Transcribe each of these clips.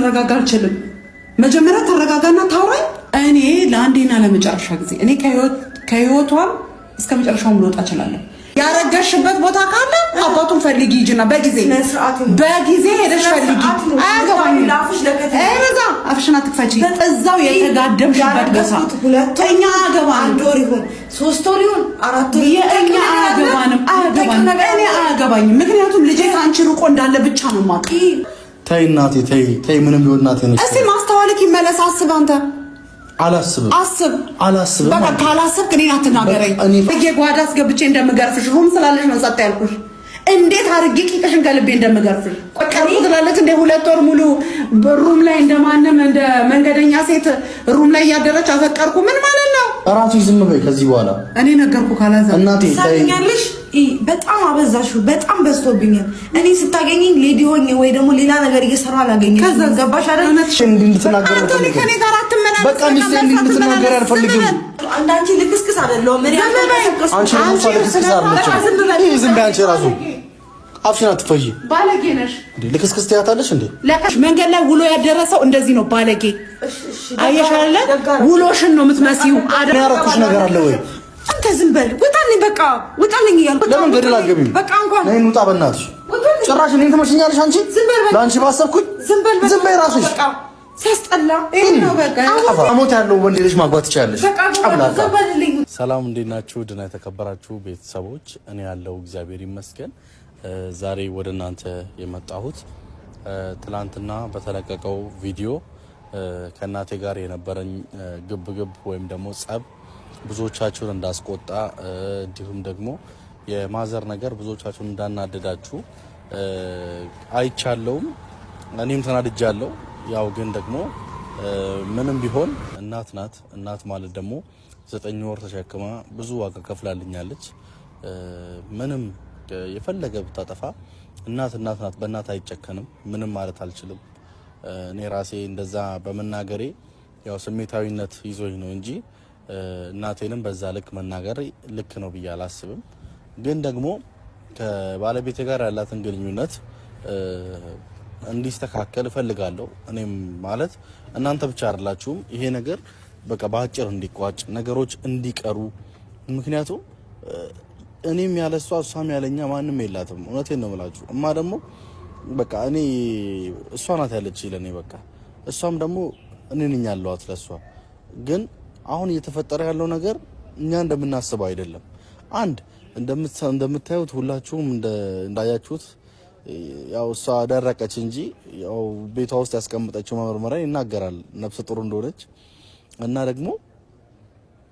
ልረጋጋ አልችልም። መጀመሪያ ተረጋጋና ታውራኝ። እኔ ለአንዴና ለመጨረሻ ጊዜ እኔ ከህይወቷም እስከ መጨረሻው ልወጣ እችላለሁ። ያረጋሽበት ቦታ ካለ አባቱን ፈልጊ ሂጂና በጊዜ ሄደሽ ፈልጊ። አያገባኝም። እዛ አፍሽን አትክፈቺ። እዛው የተጋደምሽበት ቦታ እኛ አያገባንም። 1 ወር ይሁን 3 ወር ይሁን 4 ወር እኛ አያገባንም። እኔ አያገባኝም። ምክንያቱም ልጄ ከአንቺ ርቆ እንዳለ ብቻ ነው የማውቀው። ተይ እናቴ ተይ ምንም ቢሆን እናቴ ነሽ። እስቲ ማስተዋልክ ይመለስ። አስብ አንተ አላስብም። በቃ ካላሰብክ እኔን አትናገረኝ። ጓዳ አስገብቼ እንደምገርፍሽ ሩም ስላለሽ ነው ጸጥ ያልኩሽ። እንዴት አድርጌ ቂጥሽን ከልቤ እንደምገርፍሽ ቀርቡ ትላለች። እንደ 2 ወር ሙሉ ሩም ላይ እንደማንም እንደ መንገደኛ ሴት ሩም ላይ እያደረች አፈቀርኩ። ምን ማለት ነው? እራሱ ዝም በይ ከዚህ በኋላ እኔ ነገርኩ። ካላዘ እናቴ ታኛለሽ። በጣም አበዛሽው። በጣም በዝቶብኛል። እኔ ስታገኘኝ ሌዲ ሆኜ ወይ ደግሞ ሌላ ነገር እየሰራ አላገኘሽ። ከዛ ገባሽ አይደል? እንድትናገር ከኔ ጋር አትመላለስ። በቃ ሚስቴ እንድትናገር አልፈልግም። አንዳንቺ ልክስክስ አይደለም። ምን ያልከሰከስ አንቺ ልክስክስ አይደለም። ዝም በይ አንቺ ራሱ አፍሽን አትፈጂ። ባለጌ ነሽ። ልክስክስ ትያታለሽ እንዴ? መንገድ ላይ ውሎ ያደረሰው እንደዚህ ነው። ባለጌ አየሽ አይደለ? ውሎሽን ነው የምትመስዪው አይደል? ያረኩሽ ነገር አለ ወይ? አንተ ዝም በል ውጣልኝ። በቃ ውጣልኝ እያልኩ ለምን ገደል አትገቢም? በቃ እንኳን ነይ እንውጣ በእናትሽ። ጭራሽ እኔን ትመሽኛለሽ አንቺ። ለአንቺ ባሰብኩኝ ዝም በይ ራስሽ። ሲያስጠላ ይሄ ነው በቃ። አሞት ያለው ወንድ ልጅ ማግባት ትችያለሽ። ጨምላቃ። ሰላም እንዴት ናችሁ? ድና የተከበራችሁ ቤተሰቦች፣ እኔ ያለው እግዚአብሔር ይመስገን። ዛሬ ወደ እናንተ የመጣሁት ትላንትና በተለቀቀው ቪዲዮ ከእናቴ ጋር የነበረኝ ግብግብ ወይም ደግሞ ጸብ ብዙዎቻችሁን እንዳስቆጣ እንዲሁም ደግሞ የማዘር ነገር ብዙዎቻችሁን እንዳናደዳችሁ አይቻለሁም። እኔም ተናድጃለሁ። ያው ግን ደግሞ ምንም ቢሆን እናት ናት። እናት ማለት ደግሞ 9 ወር ተሸክማ ብዙ ዋጋ ከፍላልኛለች። ምንም የፈለገ ብታጠፋ እናት ናት። በእናት አይጨከንም። ምንም ማለት አልችልም። እኔ ራሴ እንደዛ በመናገሬ ያው ስሜታዊነት ይዞኝ ነው እንጂ እናቴንም በዛ ልክ መናገር ልክ ነው ብዬ አላስብም። ግን ደግሞ ከባለቤቴ ጋር ያላትን ግንኙነት እንዲስተካከል እፈልጋለሁ። እኔም ማለት እናንተ ብቻ አይደላችሁም። ይሄ ነገር በቃ በአጭር እንዲቋጭ ነገሮች እንዲቀሩ። ምክንያቱም እኔም ያለሷ እሷም ያለኛ ማንም የላትም። እውነቴን ነው የምላችሁ። እማ ደግሞ በቃ እኔ እሷ ናት ያለች ለኔ በቃ እሷም ደግሞ እኔ ነኝ ያለዋት ለሷ። ግን አሁን እየተፈጠረ ያለው ነገር እኛ እንደምናስበው አይደለም። አንድ እንደምታዩት ሁላችሁም እንዳያችሁት ያው እሷ ደረቀች እንጂ ያው ቤቷ ውስጥ ያስቀመጠችው መመርመሪያ ይናገራል ነፍሰ ጡር እንደሆነች። እና ደግሞ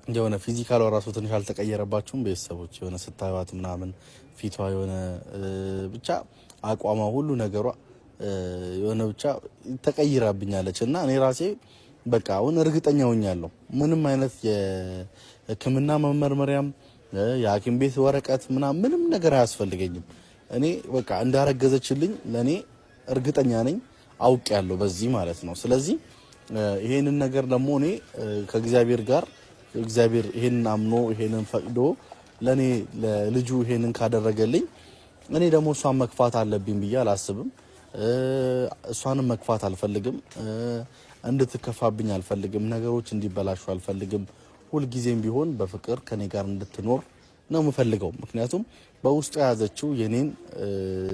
የሆነ ፊዚካሏ ራሱ ትንሽ አልተቀየረባችሁም ቤተሰቦች? የሆነ ስታዩት ምናምን ፊቷ የሆነ ብቻ አቋሟ ሁሉ ነገሯ የሆነ ብቻ ተቀይራብኛለች። እና እኔ ራሴ በቃ አሁን እርግጠኛ ሆኛለሁ ምንም አይነት የሕክምና መመርመሪያም የሐኪም ቤት ወረቀት ምንም ነገር አያስፈልገኝም። እኔ በቃ እንዳረገዘችልኝ ለኔ እርግጠኛ ነኝ፣ አውቄያለሁ በዚህ ማለት ነው። ስለዚህ ይሄንን ነገር ደግሞ እኔ ከእግዚአብሔር ጋር እግዚአብሔር ይሄንን አምኖ ይሄንን ፈቅዶ ለኔ ለልጁ ይሄንን ካደረገልኝ እኔ ደግሞ እሷን መክፋት አለብኝ ብዬ አላስብም። እሷንም መክፋት አልፈልግም። እንድትከፋብኝ አልፈልግም። ነገሮች እንዲበላሹ አልፈልግም። ሁልጊዜም ቢሆን በፍቅር ከኔ ጋር እንድትኖር ነው የምፈልገው። ምክንያቱም በውስጡ የያዘችው የኔን